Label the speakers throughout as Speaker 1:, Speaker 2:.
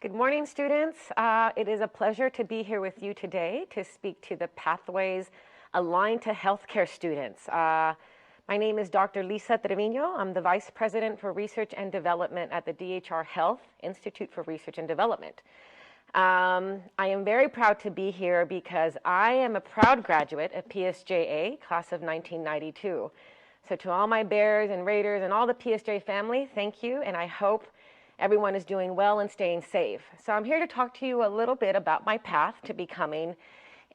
Speaker 1: Good morning, students. It is a pleasure to be here with you today to speak to the pathways aligned to healthcare students. My name is Dr. Lisa Trevino. I'm the Vice President for Research and Development at the DHR Health Institute for Research and Development. I am very proud to be here because I am a proud graduate of PSJA, class of 1992. So to all my Bears and Raiders and all the PSJ family, thank you, and I hope everyone is doing well and staying safe. So I'm here to talk to you a little bit about my path to becoming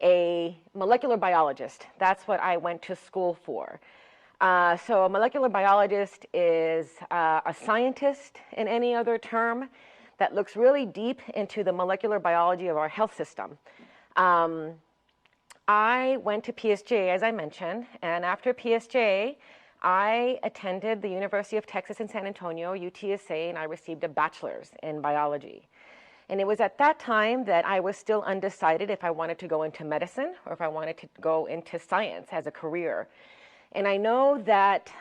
Speaker 1: a molecular biologist. That's what I went to school for. So a molecular biologist is a scientist, in any other term, that looks really deep into the molecular biology of our health system. I went to PSJ, as I mentioned, and after PSJ, I attended the University of Texas in San Antonio, UTSA, and I received a bachelor's in biology. And it was at that time that I was still undecided if I wanted to go into medicine or if I wanted to go into science as a career. And I know that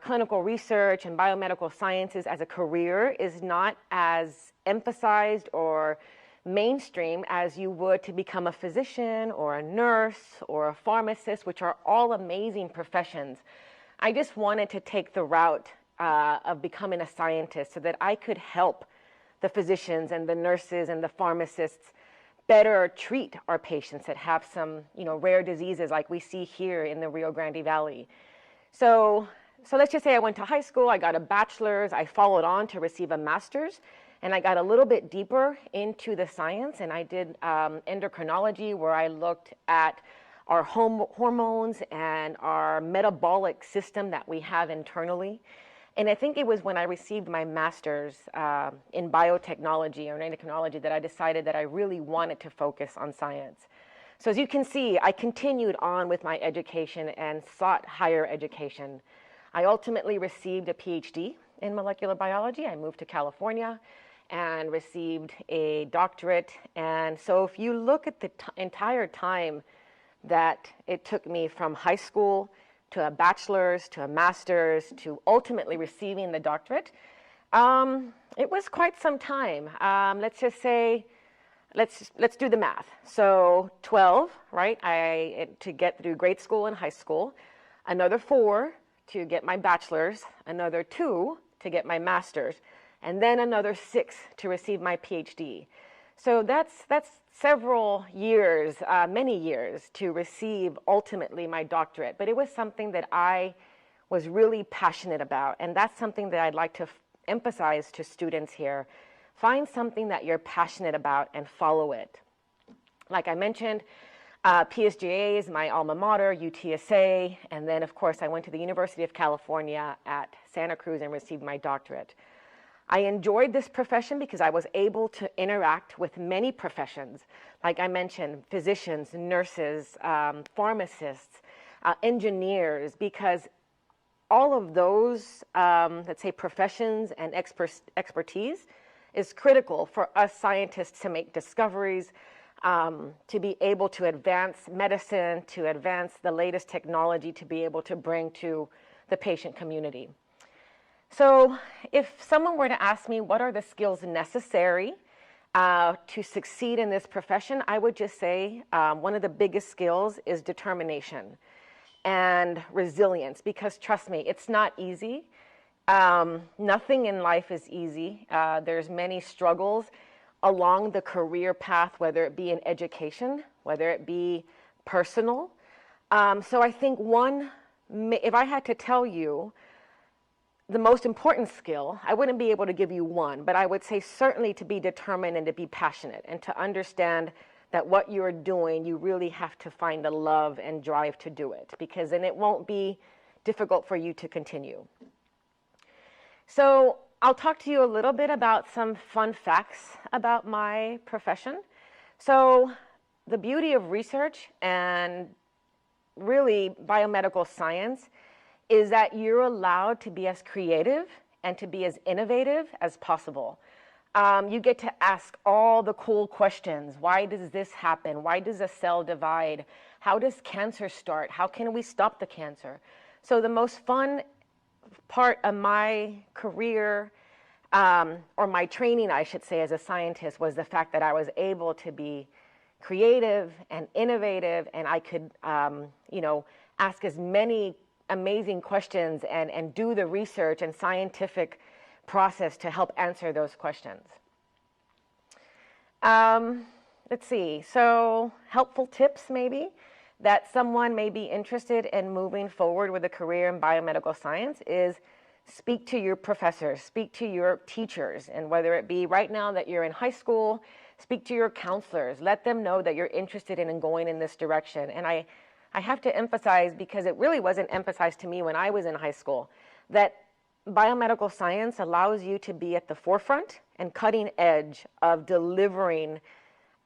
Speaker 1: clinical research and biomedical sciences as a career is not as emphasized or mainstream as you would to become a physician or a nurse or a pharmacist, which are all amazing professions. I just wanted to take the route of becoming a scientist so that I could help the physicians and the nurses and the pharmacists better treat our patients that have some, rare diseases like we see here in the Rio Grande Valley. So let's just say I went to high school, I got a bachelor's, I followed on to receive a master's, and I got a little bit deeper into the science, and I did endocrinology, where I looked at our hormones and our metabolic system that we have internally. And I think it was when I received my master's in biotechnology or in endocrinology that I decided that I really wanted to focus on science. So as you can see, I continued on with my education and sought higher education. I ultimately received a PhD in molecular biology. I moved to California and received a doctorate. And so if you look at the entire time that it took me from high school to a bachelor's, to a master's, to ultimately receiving the doctorate, it was quite some time. Let's just say, let's do the math. So 12, right, to get through grade school and high school, another 4 to get my bachelor's, another 2 to get my master's, and then another 6 to receive my PhD. So that's several years, many years, to receive ultimately my doctorate. But it was something that I was really passionate about, and that's something that I'd like to emphasize to students here. Find something that you're passionate about and follow it. Like I mentioned, PSJA is my alma mater, UTSA, and then of course I went to the University of California at Santa Cruz and received my doctorate. I enjoyed this profession because I was able to interact with many professions. Like I mentioned, physicians, nurses, pharmacists, engineers, because all of those, let's say, professions and expertise is critical for us scientists to make discoveries, to be able to advance medicine, to advance the latest technology, to be able to bring to the patient community. So if someone were to ask me what are the skills necessary to succeed in this profession, I would just say one of the biggest skills is determination and resilience, because trust me, it's not easy. Nothing in life is easy. There's many struggles along the career path, whether it be in education, whether it be personal. So I think if I had to tell you the most important skill, I wouldn't be able to give you one, but I would say certainly to be determined and to be passionate and to understand that what you're doing, you really have to find the love and drive to do it, because then it won't be difficult for you to continue. So I'll talk to you a little bit about some fun facts about my profession. So the beauty of research and really biomedical science is that you're allowed to be as creative and to be as innovative as possible. You get to ask all the cool questions. Why does this happen? Why does a cell divide? How does cancer start? How can we stop the cancer? So the most fun part of my career or my training, I should say, as a scientist was the fact that I was able to be creative and innovative, and I could, ask as many amazing questions and do the research and scientific process to help answer those questions. Let's see, so helpful tips maybe that someone may be interested in moving forward with a career in biomedical science is speak to your professors, speak to your teachers, and whether it be right now that you're in high school, speak to your counselors, let them know that you're interested in going in this direction. And I have to emphasize, because it really wasn't emphasized to me when I was in high school, that biomedical science allows you to be at the forefront and cutting edge of delivering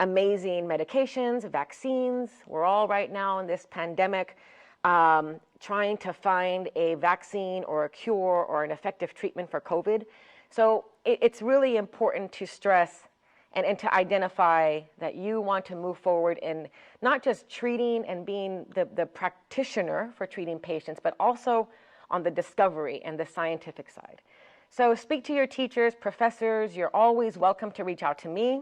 Speaker 1: amazing medications, vaccines. We're all right now in this pandemic trying to find a vaccine or a cure or an effective treatment for COVID. So it's really important to stress and to identify that you want to move forward in not just treating and being the practitioner for treating patients, but also on the discovery and the scientific side. So speak to your teachers, professors. You're always welcome to reach out to me.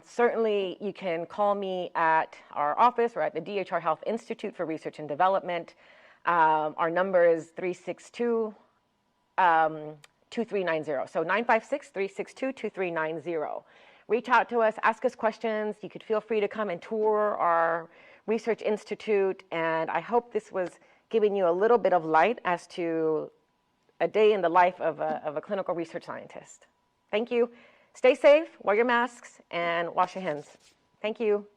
Speaker 1: Certainly, you can call me at our office or at the DHR Health Institute for Research and Development. Our number is 362-2390. So 956-362-2390. Reach out to us, ask us questions. You could feel free to come and tour our research institute. And I hope this was giving you a little bit of light as to a day in the life of a clinical research scientist. Thank you. Stay safe, wear your masks, and wash your hands. Thank you.